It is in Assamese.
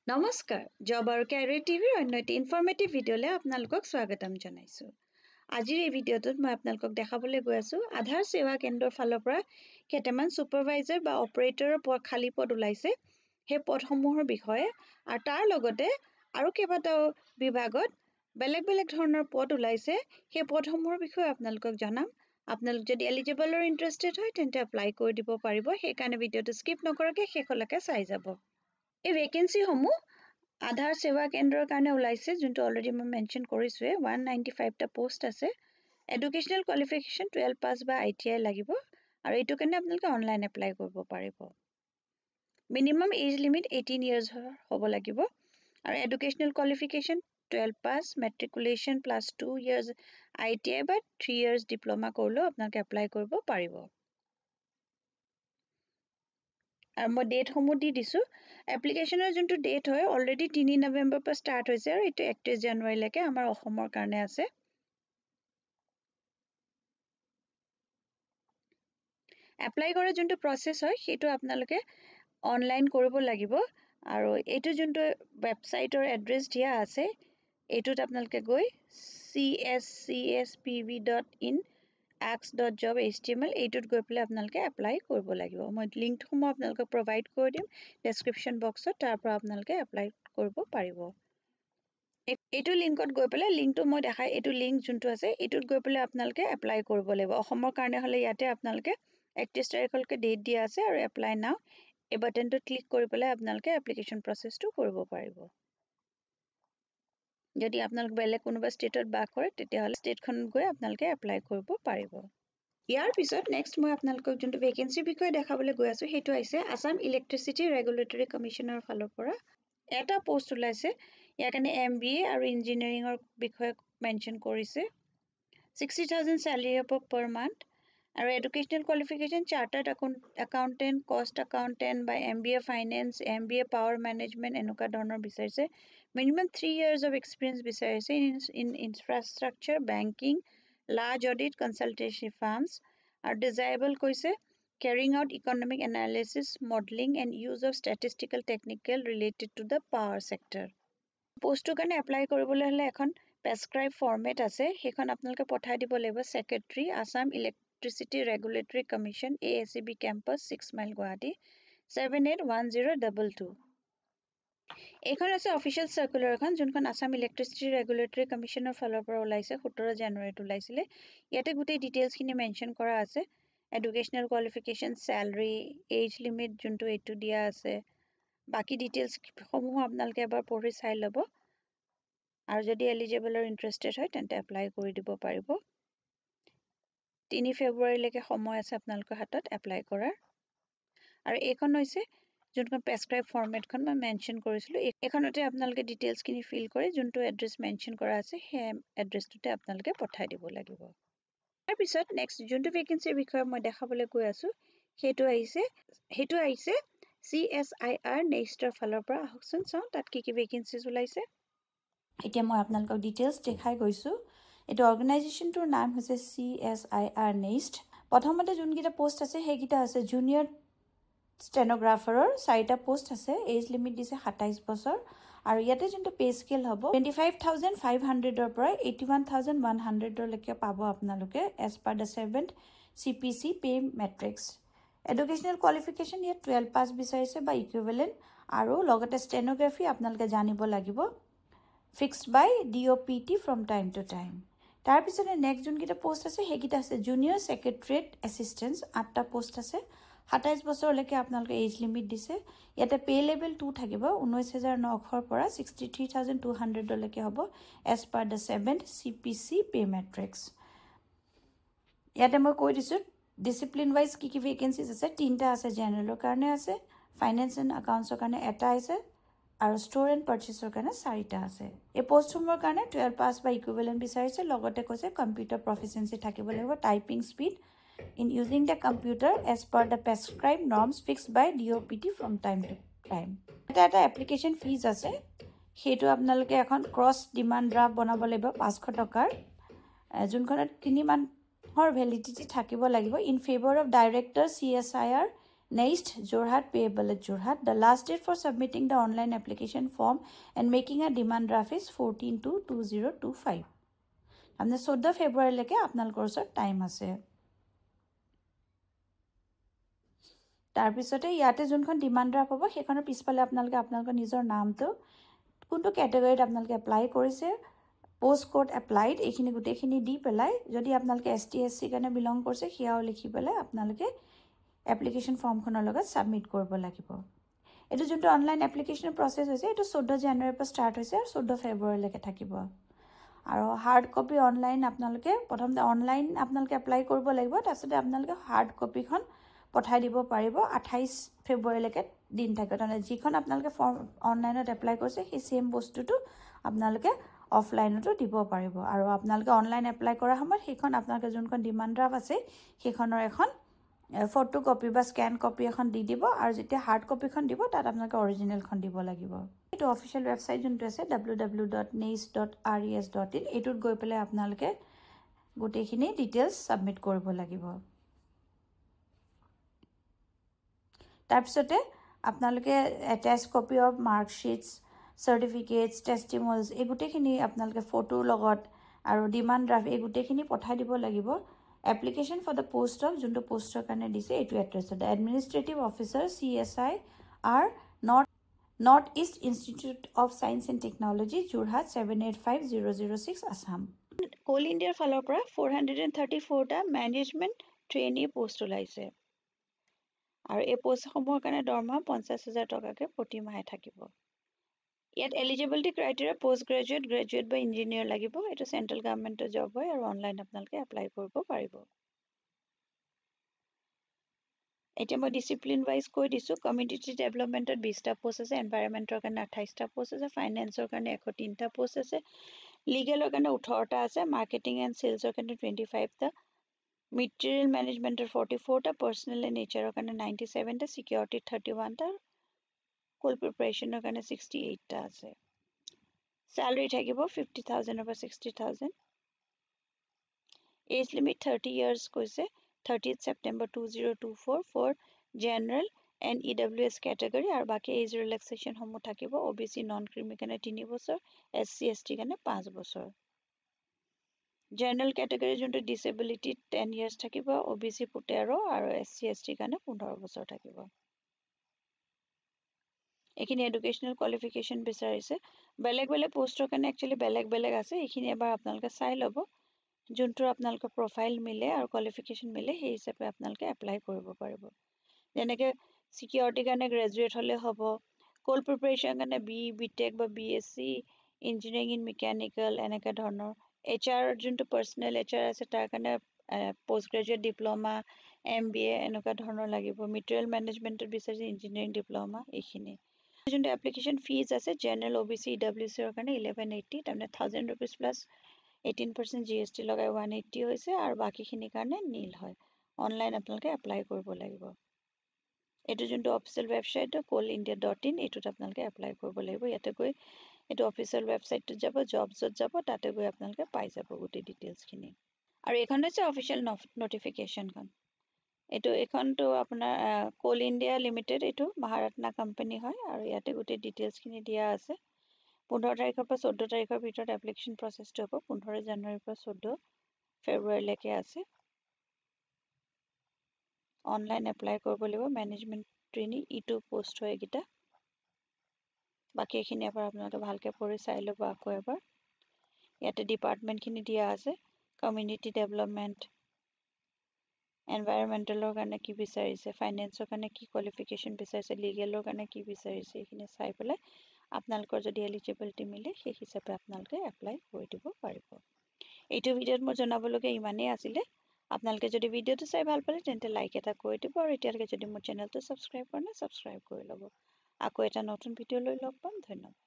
নমস্কাৰ জব আৰু কেৰিয়াৰ টিভিৰ অন্য এটি ইনফৰ্মেটিভ ভিডিঅ'লৈ আপোনালোকক স্বাগতম জনাইছোঁ। আজিৰ এই ভিডিঅ'টোত মই আপোনালোকক দেখাবলৈ গৈ আছোঁ আধাৰ সেৱা কেন্দ্ৰৰ ফালৰ পৰা কেইটামান ছুপাৰভাইজাৰ বা অপাৰেটৰৰ খালী পদ ওলাইছে সেই পদসমূহৰ বিষয়ে আৰু তাৰ লগতে আৰু কেইবাটাও বিভাগত বেলেগ ধৰণৰ পদ ওলাইছে সেই পদসমূহৰ বিষয়ে আপোনালোকক জনাম। আপোনালোক যদি এলিজিবল আৰু ইণ্টাৰেষ্টেড হয় তেন্তে এপ্লাই কৰি দিব পাৰিব, সেইকাৰণে ভিডিঅ'টো স্কিপ নকৰাকৈ শেষলৈকে চাই যাব। এই ভেকেঞ্চিসমূহ আধাৰ সেৱা কেন্দ্ৰৰ কাৰণে ওলাইছে, যোনটো অলৰেডি মই মেনশ্যন কৰিছোঁৱে। 195টা পোষ্ট আছে। এডুকেশ্যনেল কোৱালিফিকেশ্যন 12 পাছ বা ITI লাগিব আৰু এইটো কাৰণে আপোনালোকে অনলাইন এপ্লাই কৰিব পাৰিব। মিনিমাম এজ লিমিট 18 ইয়াৰ্ছ হ'ব লাগিব আৰু এডুকেশ্যনেল কোৱালিফিকেশ্যন 12 পাছ, মেট্ৰিকুলেশ্যন +2 ইয়াৰ্ছ ITI বা 3 ইয়াৰ্ছ ডিপ্ল'মা কৰিলেও আপোনালোকে এপ্লাই কৰিব পাৰিব। আৰু মই ডেটসমূহ দি দিছোঁ। এপ্লিকেশ্যনৰ যোনটো ডেট হয় অলৰেডি 3 নৱেম্বৰৰ পৰা ষ্টাৰ্ট হৈছে আৰু এইটো 31 জানুৱাৰীলৈকে আমাৰ অসমৰ কাৰণে আছে। এপ্লাই কৰা যোনটো প্ৰচেছ হয় সেইটো আপোনালোকে অনলাইন কৰিব লাগিব আৰু এইটো যোনটো ৱেবছাইটৰ এড্ৰেছ দিয়া আছে এইটোত আপোনালোকে গৈ cscspv.in ax.job html এইটোত গৈ পেলাই আপোনালোকে এপ্লাই কৰিব লাগিব। মই লিংকসমূহ আপোনালোকক প্ৰভাইড কৰি দিম ডেছক্ৰিপশ্যন বক্সত, তাৰ পৰা আপোনালোকে এপ্লাই কৰিব পাৰিব। এইটো লিংকত গৈ পেলাই লিংকটো মই দেখাই এইটো লিংক যোনটো আছে এইটোত গৈ পেলাই আপোনালোকে এপ্লাই কৰিব লাগিব। অসমৰ কাৰণে হ'লে ইয়াতে আপোনালোকে 31 তাৰিখলৈকে ডেট দিয়া আছে আৰু এপ্লাই নাও এই বাটনটোত ক্লিক কৰি পেলাই আপোনালোকে এপ্লিকেশ্যন প্ৰচেছটো কৰিব পাৰিব। যদি আপোনালোক বেলেগ কোনোবা ষ্টেটত বাস কৰে তেতিয়াহ'লে ষ্টেটখনত গৈ আপোনালোকে এপ্লাই কৰিব পাৰিব। ইয়াৰ পিছত নেক্সট মই আপোনালোকক যোনটো ভেকেঞ্চিৰ বিষয়ে দেখাবলৈ গৈ আছোঁ সেইটো আহিছে আছাম ইলেক্ট্ৰিচিটি ৰেগুলেটৰী কমিশ্যনৰ ফালৰ পৰা এটা পোষ্ট ওলাইছে। ইয়াৰ কাৰণে MBA আৰু ইঞ্জিনিয়াৰিঙৰ বিষয়ে মেনশ্যন কৰিছে। 60,000 চেলাৰী হ'ব পাৰ মান্থ আৰু এডুকেশ্যনেল কোৱালিফিকেশ্যন চাৰ্টাৰ্ড একাউণ্টেণ্ট, কষ্ট একাউণ্টেণ্ট বা MBA finance, MBA power management এনেকুৱা ধৰণৰ বিচাৰিছে। মিনিমাম 3 years of experience বিচাৰিছে in infrastructure, banking, large audit, consultancy farms আৰু ডিজাইৰেবল কৈছে carrying out economic analysis, modeling and use of statistical technical related to the power sector. পোষ্টটোৰ কাৰণে এপ্লাই কৰিবলৈ হ'লে এখন প্ৰেছক্ৰাইব ফৰ্মেট আছে, সেইখন আপোনালোকে পঠাই দিব লাগিব secretary Assam electricity regulatory commission ASEB campus 6 mile Guwahati 781022। এইখন আছে অফিচিয়েল চাৰ্কুলাৰ এখন, যোনখন আছাম ইলেক্ট্ৰিচিটি ৰেগুলেটৰী কমিশ্যনৰ ফালৰ পৰা ওলাইছে 17 জানুৱাৰীত ওলাইছিলে। ইয়াতে গোটেই ডিটেইলছখিনি মেনশ্যন কৰা আছে। Educational qualification, salary, age limit যোনটো এইটো দিয়া আছে, বাকী ডিটেইলছসমূহ আপোনালোকে এবাৰ পঢ়ি চাই ল'ব আৰু যদি এলিজিবল আৰু ইণ্টাৰেষ্টেড হয় তেন্তে এপ্লাই কৰি দিব পাৰিব। 3 ফেব্ৰুৱাৰীলৈকে সময় আছে আপোনালোকৰ হাতত এপ্লাই কৰাৰ। আৰু এইখন হৈছে যোনখন প্ৰেছক্ৰাইব ফৰ্মেটখন মই মেনশ্যন কৰিছিলোঁ, এইখনতে আপোনালোকে ডিটেইলছখিনি ফিল কৰি যোনটো এড্ৰেছ মেনশ্যন কৰা আছে সেই এড্ৰেছটোতে আপোনালোকে পঠাই দিব লাগিব। তাৰপিছত নেক্সট যোনটো ভেকেঞ্চিৰ বিষয়ে মই দেখাবলৈ গৈ আছোঁ সেইটো আহিছে CSIR নেক্সটৰ ফালৰ পৰা। আহকচোন চাওঁ তাত কি ভেকেঞ্চিজ ওলাইছে। এতিয়া মই আপোনালোকক ডিটেইলছ দেখাই গৈছোঁ। এইটো অৰ্গেনাইজেশ্যনটোৰ নাম হৈছে CSIR নেক্সট। প্ৰথমতে যোনকেইটা পোষ্ট আছে সেইকেইটা আছে জুনিয়ৰ ষ্টেন'গ্ৰাফাৰৰ 4টা পোষ্ট আছে। এজ লিমিট দিছে 27 বছৰ আৰু ইয়াতে যোনটো পে স্কেল হ'ব 25,500ৰ পৰা 81,100লৈকে পাব আপোনালোকে as per the 7th CPC pay matrix. Educational qualification ইয়াত 12 পাছ বিচাৰিছে বা ইকুইভেলেণ্ট আৰু লগতে ষ্টেন'গ্ৰাফি আপোনালোকে জানিব লাগিব, fixed by DOPT from time to time. তাৰপিছতে নেক্সট যোনকেইটা পোষ্ট আছে সেইকেইটা আছে জুনিয়ৰ ছেক্ৰেটৰিয়েট এছিষ্টেণ্ট, 8টা পোষ্ট আছে। 27 বছৰলৈকে আপোনালোকে এজ লিমিট দিছে। ইয়াতে পে লেভেল 2 থাকিব, 19,900ৰ পৰা 63,200লৈকে হ'ব as per the 7th CPC pay matrix. ইয়াতে মই কৈ দিছোঁ ডিচিপ্লিন ৱাইজ কি ভেকেঞ্চিজ আছে। 3টা আছে, জেনেৰেলৰ কাৰণে আছে, ফাইনেন্স এণ্ড একাউণ্টছৰ কাৰণে 1টা আছে আৰু ষ্ট'ৰ এণ্ড পাৰ্চেছৰ কাৰণে 4টা আছে। এই পোষ্টসমূহৰ কাৰণে 12 পাছ বা ইকুইভেলেণ্ট বিচাৰিছে, লগতে কৈছে কম্পিউটাৰ প্ৰফিচিয়েঞ্চি থাকিব লাগিব, typing speed in using the computer as per the prescribed norms fixed by DOPT from time to time. এটা এপ্লিকেশ্যন ফিজ আছে, সেইটো আপোনালোকে এখন ক্ৰছ ডিমাণ্ড ড্ৰাফ্ট বনাব লাগিব 500 টকাৰ, যোনখনত 3 মাহৰ ভেলিডিটি থাকিব লাগিব in favour of director CSIR Next, Jorhat payable at Jorhat. The last date for submitting the online application form and making a demand draft is 14/2/2025. आपने 14 ফেব্ৰুৱাৰী লৈকে আপোনালোকৰ ওচৰত টাইম আছে। তাৰ পিছতে ইয়াতে যোনখন ডিমান্ড ড্ৰাফ্ট হ'ব সেইখনৰ পিছফালে আপোনালোকৰ নিজৰ নামটো কোনটো ক্যাটাগৰীত আপোনালোকে এপ্লাই কৰিছে পোষ্ট কোড এপ্লাইড এইখিনি গোটেইখিনি দি পেলাই যদি আপোনালোকে ST SC কাৰণে বিলং কৰিছে সেয়াও লিখি পেলাই আপোনালোকে এপ্লিকেশ্যন ফৰ্মখনৰ লগত সাবমিট কৰিব লাগিব। এটো যোনটো অনলাইন এপ্লিকেশ্যন প্ৰসেছ হৈছে এটো 14 জানুৱাৰীৰ পৰা ষ্টাৰ্ট হৈছে আৰু 14 ফেব্ৰুৱাৰীলৈকে থাকিব। আৰু হাৰ্ড কপি অনলাইন আপোনালোকে প্ৰথমতে অনলাইন আপোনালোকে এপ্লাই কৰিব লাগিব তাৰপিছতে আপোনালোকে হাৰ্ড কপিখন পঠাই দিব পাৰিব 28 ফেব্ৰুৱাৰীলৈকে দিন থাকে মানে যিখন আপোনালোকে ফৰ্ম অনলাইনত এপ্লাই কৰিছে সেই সেম বস্তুটো আপোনালোকে অফলাইনতো দিব পাৰিব আৰু আপোনালোকে অনলাইন এপ্লাই কৰাৰ সময়ত সেইখন আপোনালোকে যোনখন ডিমান্ড ড্ৰাফ্ট আছে সেইখনৰ এখন ফটো কপি বা স্ক্যান কপি এখন দি দিব আৰু যেতিয়া হাৰ্ড কপিখন দিব তাত আপোনালোকে অৰিজিনেলখন দিব লাগিব। এইটো অফিচিয়েল ৱেবসাইট যোনটো আছে www.neis.res.in এইটোত গৈ পেলাই আপোনালোকে গোটেইখিনি ডিটেইলছ সাবমিট কৰিব লাগিব। তাৰপিছতে আপোনালোকে এটাচ কপি অফ মাৰ্কশ্বিটছ সাৰ্টিফিকেটছ টেষ্টিমনিজ এই গোটেইখিনি আপোনালোকে ফটোৰ লগত আৰু ডিমান্ড ড্ৰাফ্ট এই গোটেইখিনি পঠাই দিব লাগিব। Application for the post of junto poster karne dise etu address the administrative officer CSI are North East Institute of Science and Technology Jorhat 785006 Assam Coal India falor pora 434 ta management trainee post olaise aru e post somor karne dorma 50000 taka ke proti mahe thakibo yet eligibility criteria post graduate graduate by engineer lagibo etu central government job hoy aru online apnalke apply koribo paribo eta moi discipline wise koi disu community development er 20 ta post ase environment er karne 28 ta post ase finance er karne 103 ta post ase legal er karne 18 ta ase marketing and sales er karne 25 ta material management er 44 ta personal and HR er karne 97 ta security 31 ta coal preparation er karne 68 ta ase salary thakibo 50000 over 60000 age limit 30 years koise 30th September 2024 for general and EWS category aru baki age relaxation homo thakibo OBC non creamy kane 3 bosor SC ST kane 5 bosor general category junto disability 10 years thakibo OBC 17 aru SC ST kane 15 bosor thakibo এখিনি এডুকেশনাল কোয়ালিফিকেশন বিচাৰিছে বেলেগ বেলেগ পোষ্টৰ কাৰণে একচুয়ালি বেলেগ বেলেগ আছে এখিনি এবাৰ আপোনালোকে চাই লব যোনটো আপোনালোকৰ প্ৰফাইল মিলে আৰু কোয়ালিফিকেশন মিলে সেই হিচাপে আপোনালোকে এপ্লাই কৰিব পাৰিব যেনেকে সিকিউৰিটি কাৰণে গ্ৰেজুৱেট হলে হ'ব কোল প্ৰিপাৰেচন কাৰণে বিটেক বা বিএসসি ইঞ্জিনিয়াৰিং ইন মেকানিক্যাল এনেকা ধৰণৰ HR যোনটো পাৰ্সোনাল HR আছে তাৰ কাৰণে পোষ্ট গ্ৰেজুৱেট ডিপ্লোমা MBA এনেকা ধৰণৰ লাগিব মেটেৰিয়েল মেনেজমেন্টৰ বিচাৰিছে ইঞ্জিনিয়াৰিং ডিপ্লোমা এইখিনি যোনটো এপ্লিকেশন ফিজ আছে জেনাৰেল OBC EWC ৰ কাৰণে 1180 তাৰমানে 1000 rupees plus 18% GST লগাই 180 হৈছে আৰু বাকিখিনি কাৰণে নীল হয় অনলাইন আপোনালোকে এপ্লাই কৰিব লাগিব এটো যোনটো অফিচিয়েল ৱেবসাইট coalindia.in এটোত আপোনালোকে এপ্লাই কৰিব লাগিব ইয়াতে গৈ এটো অফিচিয়েল ৱেবসাইটত যাব জবছত যাব তাতে গৈ আপোনালোকে পাই যাব গোটেই ডিটেইলছখিনি আৰু এখন হৈছে অফিচিয়েল নটিফিকেশনখন এটো এখনটো আপোনাৰ কোল ইন্ডিয়া লিমিটেড এটো মহাৰত্না কোম্পানী হয় আৰু ইয়াতে গোটেই ডিটেইলছ খিনি দিয়া আছে 15 তাৰিখৰ পৰা 14 তাৰিখৰ ভিতৰত এপ্লিকেশন প্ৰসেছটো হ'ব 15 জানুৱাৰীৰ পৰা 14 ফেব্ৰুৱাৰীলৈকে আছে অনলাইন এপ্লাই কৰিব লাগিব মেনেজমেন্ট ট্ৰেইনি ইটো পোষ্ট হয় গিটা বাকি এখিনি এবাৰ আপোনালোকে ভালকে পঢ়ি চাই ল'ব আকৌ এবাৰ ইয়াতে ডিপাৰ্টমেন্ট খিনি দিয়া আছে কমিউনিটি ডেভেলপমেন্ট এনভায়ৰনমেন্টালৰ কাৰণে কি বিচাৰিছে ফাইনান্সৰ কাৰণে কি কোৱালিফিকেশন বিচাৰিছে লিগেলৰ কাৰণে কি বিচাৰিছে এইখিনি চাই পেলাই আপোনালোকৰ যদি এলিজিবিলিটি মিলে সেই হিচাপে আপোনালোকে এপ্লাই কৰি দিব পাৰিব এইটো ভিডিঅ'ত মই জনাবলগীয়া ইমানেই আছিল আপোনালোকে যদি ভিডিঅ'টো চাই ভাল পালে তেন্তে লাইক এটা কৰি দিব আৰু এতিয়ালৈকে যদি মোৰ চেনেলটো সাবস্ক্ৰাইব কৰা নাই সাবস্ক্ৰাইব কৰি ল'ব আকৌ এটা নতুন ভিডিঅ' লৈ লগ পাম ধন্যবাদ